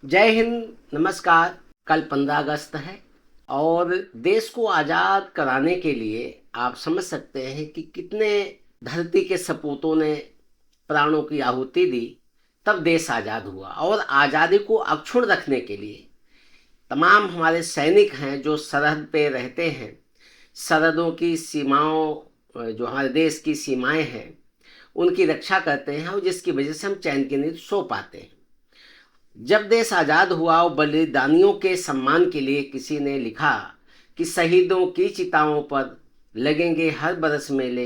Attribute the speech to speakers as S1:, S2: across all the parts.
S1: जय हिंद, नमस्कार। कल 15 अगस्त है और देश को आज़ाद कराने के लिए आप समझ सकते हैं कि कितने धरती के सपूतों ने प्राणों की आहुति दी, तब देश आज़ाद हुआ। और आज़ादी को अक्षुण्ण रखने के लिए तमाम हमारे सैनिक हैं जो सरहद पे रहते हैं, सरहदों की सीमाओं, जो हमारे देश की सीमाएं हैं, उनकी रक्षा करते हैं और जिसकी वजह से हम चैन की नींद सो पाते हैं। जब देश आज़ाद हुआ और बलिदानियों के सम्मान के लिए किसी ने लिखा कि शहीदों की चिताओं पर लगेंगे हर बरस मेले,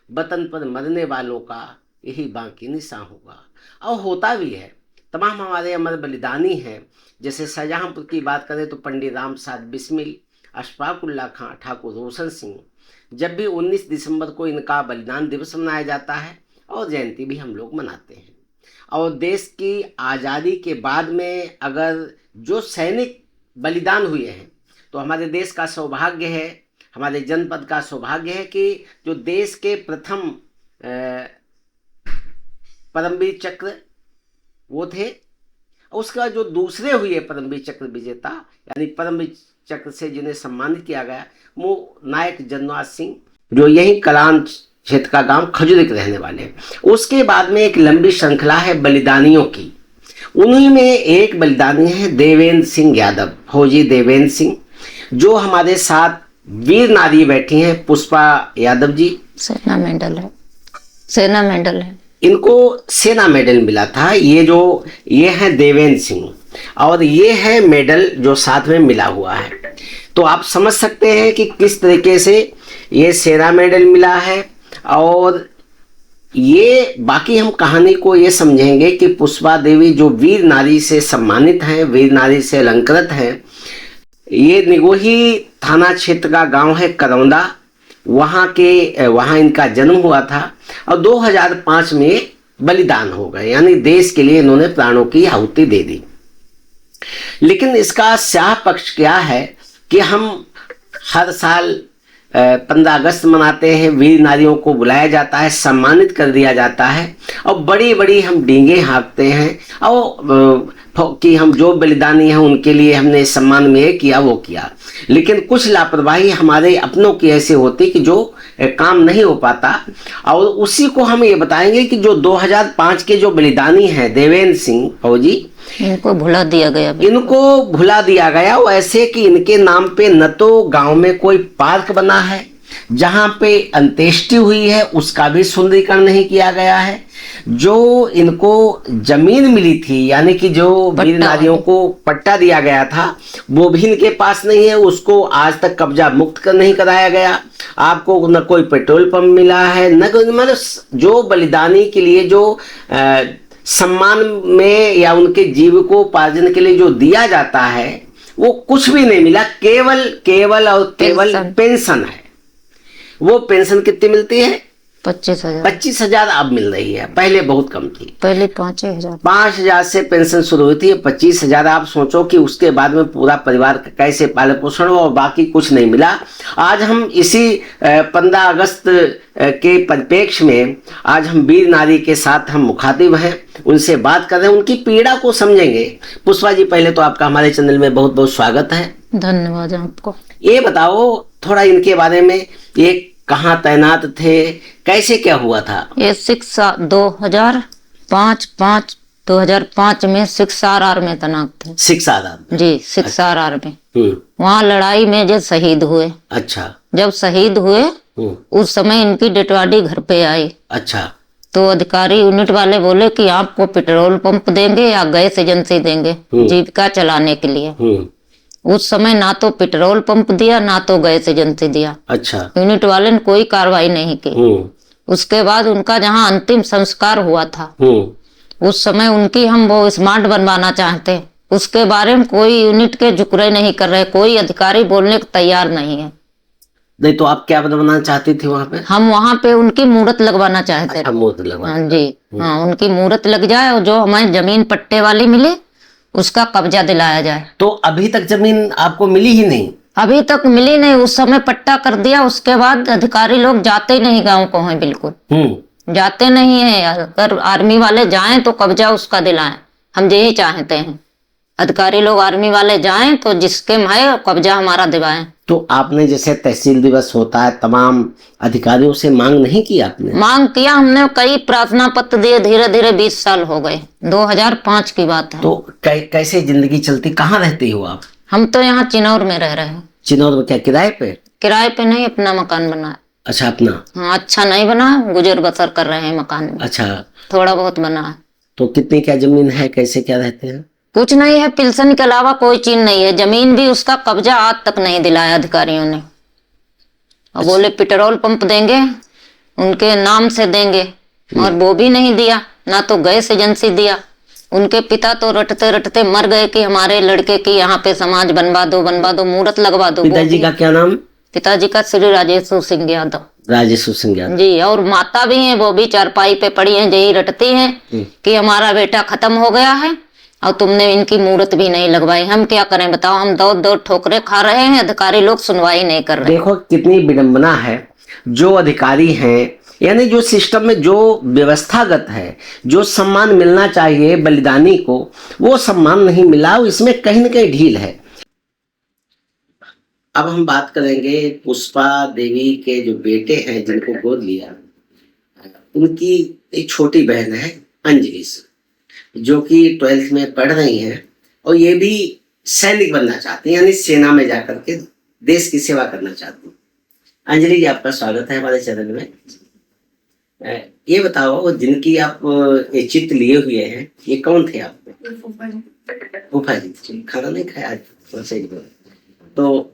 S1: वतन पर मरने वालों का यही बाकी निशान होगा। और होता भी है। तमाम हमारे अमर बलिदानी हैं। जैसे शाहजहाँपुर की बात करें तो पंडित राम साहब बिस्मिल, अशफाक उल्लाह खां, ठाकुर रोशन सिंह। जब भी 19 दिसंबर को इनका बलिदान दिवस मनाया जाता है और जयंती भी हम लोग मनाते हैं। और देश की आज़ादी के बाद में अगर जो सैनिक बलिदान हुए हैं तो हमारे देश का सौभाग्य है, हमारे जनपद का सौभाग्य है कि जो देश के प्रथम परमवीर चक्र वो थे। उसके बाद जो दूसरे हुए परमवीर चक्र विजेता, यानी परमवीर चक्र से जिन्हें सम्मानित किया गया, वो नायक जनवास सिंह, जो यही कलान क्षेत्र का गांव खजुरी के रहने वाले हैं। उसके बाद में एक लंबी श्रृंखला है बलिदानियों की। उन्हीं में एक बलिदानी है देवेंद्र सिंह यादव, फौजी देवेंद्र सिंह, जो हमारे साथ वीर नारी बैठी हैं, पुष्पा यादव जी।
S2: सेना मेडल है, सेना मेडल है।
S1: इनको सेना मेडल मिला था। ये हैं देवेंद्र सिंह और ये है मेडल जो साथ में मिला हुआ है। तो आप समझ सकते हैं कि किस तरीके से ये सेना मेडल मिला है। और ये बाकी हम कहानी को ये समझेंगे कि पुष्पा देवी जो वीर नारी से सम्मानित हैं, वीर नारी से अलंकृत हैं। ये निगोही थाना क्षेत्र का गांव है करौंदा, वहाँ इनका जन्म हुआ था और 2005 में बलिदान हो गए, यानी देश के लिए इन्होंने प्राणों की आहुति दे दी। लेकिन इसका स्याह पक्ष क्या है कि हम हर साल 15 अगस्त मनाते हैं, वीर नारियों को बुलाया जाता है, सम्मानित कर दिया जाता है और बड़ी बड़ी हम डींगे हाँकते हैं और कि हम जो बलिदानी हैं उनके लिए हमने सम्मान में ये किया वो किया। लेकिन कुछ लापरवाही हमारे अपनों की ऐसे होती कि जो काम नहीं हो पाता। और उसी को हम ये बताएंगे कि जो 2005 के जो बलिदानी हैं देवेंद्र सिंह फौजी,
S2: इनको भुला दिया गया।
S1: इनको भुला दिया गया वैसे कि इनके नाम पे न तो गांव में कोई पार्क बना है, जहां पे अंत्येष्टि हुई है उसका भी सुंदरीकरण नहीं किया गया है। जो इनको जमीन मिली थी, यानी कि जो वीर नारियों को पट्टा दिया गया था, वो भी इनके पास नहीं है। उसको आज तक कब्जा मुक्त नहीं कराया गया। आपको न कोई पेट्रोल पंप मिला है, न मतलब जो बलिदानी के लिए जो सम्मान में या उनके जीविकोपार्जन के लिए जो दिया जाता है वो कुछ भी नहीं मिला। केवल और केवल पेंशन है। वो पेंशन कितनी मिलती है? 25,000 अब मिल रही है, पहले बहुत कम थी।
S2: पहले 5,000
S1: 5,000 से पेंशन शुरू हुई थी। 25,000 आप सोचो कि उसके बाद में पूरा परिवार का कैसे पालन पोषण हो, और बाकी कुछ नहीं मिला। आज हम इसी 15 अगस्त के परिप्रेक्ष्य में आज हम वीर नारी के साथ हम मुखातिब हैं, उनसे बात कर रहे हैं, उनकी पीड़ा को समझेंगे। पुष्पा जी, पहले तो आपका हमारे चैनल में बहुत बहुत स्वागत है।
S2: धन्यवाद आपको।
S1: ये बताओ थोड़ा इनके बारे में, ये कहाँ तैनात थे, कैसे क्या हुआ था?
S2: ये 2005 में 6RR में तैनात थे।
S1: 6RR
S2: जी, 6RR में। वहाँ लड़ाई में जो शहीद हुए।
S1: अच्छा।
S2: जब शहीद हुए उस समय इनकी डेड बॉडी घर पे आई।
S1: अच्छा।
S2: तो अधिकारी यूनिट वाले बोले कि आपको पेट्रोल पंप देंगे या गैस एजेंसी देंगे जीविका चलाने के लिए। उस समय ना तो पेट्रोल पंप दिया ना तो गैस एजेंसी दिया।
S1: अच्छा।
S2: यूनिट वाले ने कोई कार्रवाई नहीं की। उसके बाद उनका जहाँ अंतिम संस्कार हुआ था उस समय उनकी हम वो स्मार्ट बनवाना चाहते, उसके बारे में कोई यूनिट के जुकरे नहीं कर रहे, कोई अधिकारी बोलने को तैयार नहीं है।
S1: नहीं तो आप क्या बनवाना चाहती थी वहाँ पे?
S2: हम वहाँ पे उनकी मूर्त लगवाना चाहते थे।
S1: मूर्त लगवाना?
S2: हाँ जी, हाँ, उनकी मूर्त लग जाए और जो हमें जमीन पट्टे वाली मिले उसका कब्जा दिलाया जाए।
S1: तो अभी तक जमीन आपको मिली ही नहीं?
S2: अभी तक मिली नहीं। उस समय पट्टा कर दिया, उसके बाद अधिकारी लोग जाते ही नहीं गांव को हैं, बिल्कुल जाते नहीं है। अगर आर्मी वाले जाएं तो कब्जा उसका दिलाएं, हम यही चाहते हैं। अधिकारी लोग आर्मी वाले जाएं तो जिसके है कब्जा हमारा दिवाएं।
S1: तो आपने जैसे तहसील दिवस होता है, तमाम अधिकारियों से मांग नहीं की आपने?
S2: मांग किया हमने, कई प्रार्थना पत्र दिए, धीरे धीरे 20 साल हो गए, 2005 की बात है।
S1: तो कैसे जिंदगी चलती? कहाँ रहती हो आप?
S2: हम तो यहाँ चिनौर में रह रहे हैं।
S1: चिनौर में क्या किराए पे?
S2: किराए पे नहीं, अपना मकान बना।
S1: अच्छा, अपना?
S2: हाँ, अच्छा नहीं बना, गुजर बसर कर रहे हैं मकान में।
S1: अच्छा,
S2: थोड़ा बहुत बना है।
S1: तो कितनी क्या जमीन है, कैसे क्या रहते हैं?
S2: कुछ नहीं है, पिल्सन के अलावा कोई चीज नहीं है। जमीन भी उसका कब्जा आज तक नहीं दिलाया अधिकारियों ने। और बोले पेट्रोल पंप देंगे, उनके नाम से देंगे, और वो भी नहीं दिया। ना तो गैस एजेंसी दिया। उनके पिता तो रटते रटते मर गए कि हमारे लड़के की यहाँ पे समाज बनवा दो, मुहूर्त लगवा दो।
S1: पिताजी का क्या नाम?
S2: पिताजी का श्री राजेश सिंह यादव।
S1: राजेश सिंह यादव
S2: जी। और माता भी हैं, वो भी चारपाई पे पड़ी हैं, यही रटती हैं कि हमारा बेटा खत्म हो गया है और तुमने इनकी मूर्त भी नहीं लगवाई। हम क्या करें बताओ? हम दौड़ दौड़ ठोकरे खा रहे हैं, अधिकारी लोग सुनवाई नहीं कर रहे।
S1: देखो कितनी विडंबना है। जो अधिकारी हैं, यानी जो सिस्टम में जो व्यवस्थागत है, जो सम्मान मिलना चाहिए बलिदानी को, वो सम्मान नहीं मिला। इसमें कहीं न कहीं ढील है। अब हम बात करेंगे पुष्पा देवी के जो बेटे हैं जिनको गोद लिया, उनकी एक छोटी बहन है अंजलि, जो कि 12th में पढ़ रही हैं और ये भी सैनिक बनना चाहती हैं, यानी सेना में जाकर के देश की सेवा करना चाहती हैं। अंजलि जी, आपका स्वागत है हमारे चैनल में। ये बताओ, जिनकी आप ये चित्र लिए हुए हैं, ये कौन थे आपके? फूफा जी। खाना नहीं खाया आज? तो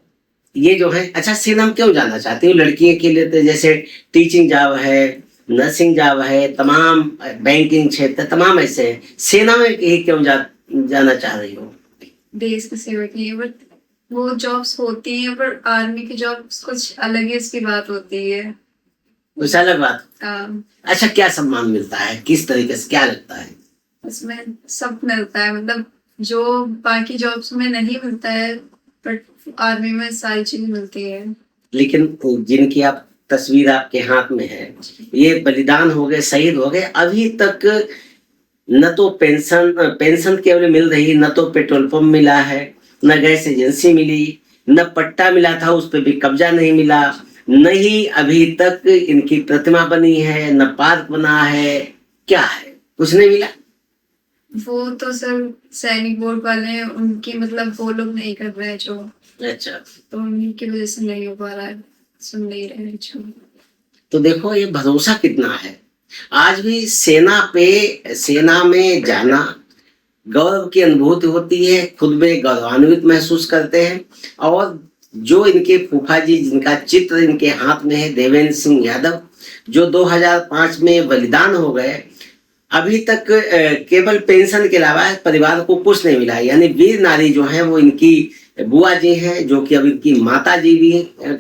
S1: ये जो है, अच्छा सेना में क्यों जाना चाहती हो? लड़कियों के लिए तो जैसे टीचिंग जॉब है, नर्सिंग जॉब है, तमाम बैंकिंग क्षेत्र तमाम ऐसे हैं। सेना में ही क्यों जाना चाह रही हो?
S3: देश की सेवा के लिए। बट वो जॉब्स होती हैं, पर आर्मी की जॉब्स कुछ अलग ही उसकी बात होती है।
S1: कुछ अलग बात? अच्छा, क्या सम्मान मिलता है, किस तरीके से, क्या लगता है?
S3: उसमें सब मिलता है, मतलब जो बाकी जॉब्स में नहीं मिलता है, बट आर्मी में सारी चीज मिलती है।
S1: लेकिन जिनकी आप तस्वीर आपके हाथ में है, ये बलिदान हो गए, शहीद हो गए, अभी तक न तो पेंशन केवल मिल रही, न तो पेट्रोल पंप मिला है, न गैस एजेंसी मिली, न पट्टा मिला था उस पर भी कब्जा नहीं मिला, न ही अभी तक इनकी प्रतिमा बनी है, न पार्क बना है। क्या है, कुछ नहीं मिला?
S3: वो तो सर सैनिक बोर्ड वाले हैं, उनकी मतलब वो लोग नहीं कर रहे हैं जो।
S1: अच्छा,
S3: तो उनकी वजह से नहीं हो पा रहा है, सुन नहीं रहे हैं जो।
S1: तो देखो ये भरोसा कितना है। आज भी सेना में जाना गौरव की अनुभूति होती है, खुद में गौरवान्वित महसूस करते हैं। और जो इनके फूफा जी, जिनका चित्र इनके हाथ में है, देवेंद्र सिंह यादव, जो 2005 में बलिदान हो गए, अभी तक केवल पेंशन के अलावा परिवार को कुछ नहीं मिला। यानी वीर नारी जो है वो इनकी बुआ जी हैं, जो कि अब इनकी माता जी भी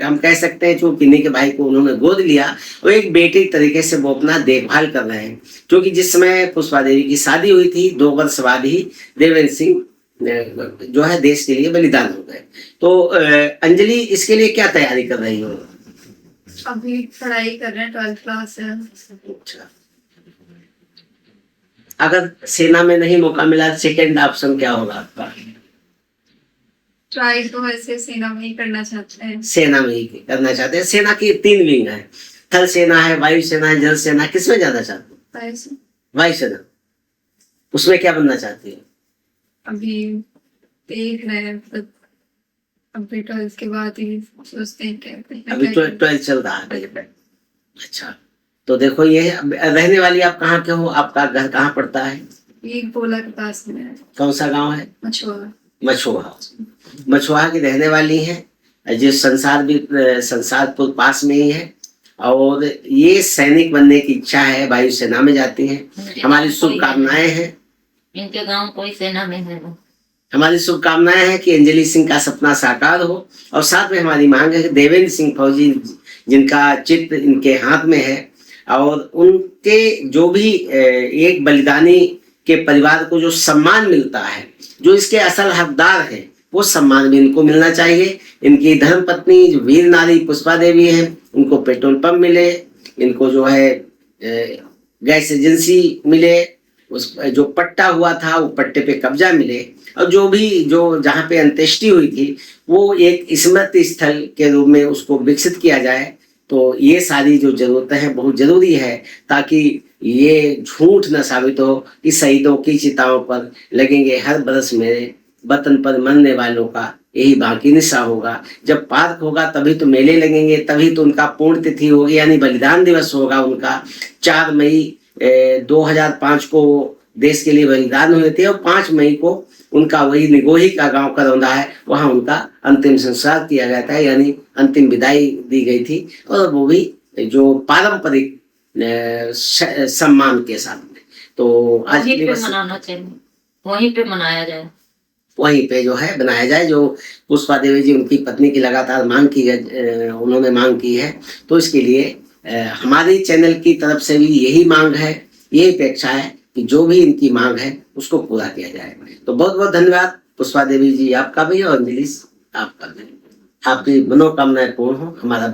S1: हम कह सकते हैं, जो किन्हीं के भाई को उन्होंने गोद लिया और एक बेटे तरीके से वो अपना देखभाल कर रहे हैं। क्योंकि जिस समय पुष्पा देवी की शादी हुई थी, 2 वर्ष बाद ही देवेंद्र सिंह जो है देश के लिए बलिदान हो गए। तो अंजलि, इसके लिए क्या तैयारी कर रही हो?
S3: अभी पढ़ाई कर रहे हैं, 12th क्लास है।
S1: अच्छा, अगर सेना में नहीं मौका मिला, सेकेंड ऑप्शन क्या होगा आपका?
S3: ट्राई तो वैसे सेना में ही करना चाहते हैं।
S1: सेना में ही करना चाहते हैं। सेना की 3 विंग है, थल सेना है, वायु सेना है, जल सेना। किसमें जाना चाहते हो? वायु सेना। उसमें क्या बनना चाहती है?
S3: अभी देख रहे हैं, मतलब अभी 12th के बाद ही सोचते हैं क्या।
S1: अभी 12th चल रहा है। अच्छा, तो देखो ये रहने वाली आप कहाँ के हो? आपका घर कहाँ पड़ता है?
S3: ये गोला के पास में है।
S1: कौन सा गांव है?
S3: मछुआ।
S1: मछुआ की रहने वाली हैं, जो संसारपुर पास में ही है। और ये सैनिक बनने की इच्छा है, वायुसेना में जाती हैं। हमारी शुभकामनाएं हैं।
S2: इनके गांव कोई सेना में है।
S1: हमारी शुभकामनाएं हैं कि अंजलि सिंह का सपना साकार हो। और साथ में हमारी मांग है कि देवेंद्र सिंह फौजी, जिनका चित्र इनके हाथ में है, और उनके जो भी एक बलिदानी के परिवार को जो सम्मान मिलता है, जो इसके असल हकदार हैं, वो सम्मान भी इनको मिलना चाहिए। इनकी धर्मपत्नी जो वीर नारी पुष्पा देवी है, उनको पेट्रोल पंप मिले, इनको जो है गैस एजेंसी मिले, उस जो पट्टा हुआ था वो पट्टे पे कब्जा मिले, और जो जहाँ पे अंत्येष्टि हुई थी वो एक स्मृति स्थल के रूप में उसको विकसित किया जाए। तो ये सारी जो जरूरतें हैं बहुत जरूरी है, ताकि ये झूठ न साबित हो कि शहीदों की चिताओं पर लगेंगे हर बरस मेरे वतन पर मरने वालों का यही बाकी निशा होगा। जब पार्क होगा तभी तो मेले लगेंगे, तभी तो उनका पूर्ण तिथि होगी, यानी बलिदान दिवस होगा उनका। 4 मई 2005 को देश के लिए बलिदान हुए थे, और 5 मई को उनका वही निगोही का गांव करौंदा है, वहां उनका अंतिम संस्कार किया गया था, यानी अंतिम विदाई दी गई थी, और वो भी जो पारंपरिक सम्मान के साथ। तो आज
S2: वहीं पे मनाना चाहिए, वहीं पे मनाया जाए,
S1: वहीं पे जो है बनाया जाए। जो पुष्पा देवी जी उनकी पत्नी की लगातार मांग की है, उन्होंने मांग की है, तो इसके लिए हमारे चैनल की तरफ से भी यही मांग है, यही अपेक्षा है कि जो भी इनकी मांग है उसको पूरा किया जाए। तो बहुत बहुत धन्यवाद पुष्पा देवी जी आपका भी, और नीलिश आपका भी। आपकी मनोकामनाएं पूर्ण हो। हमारा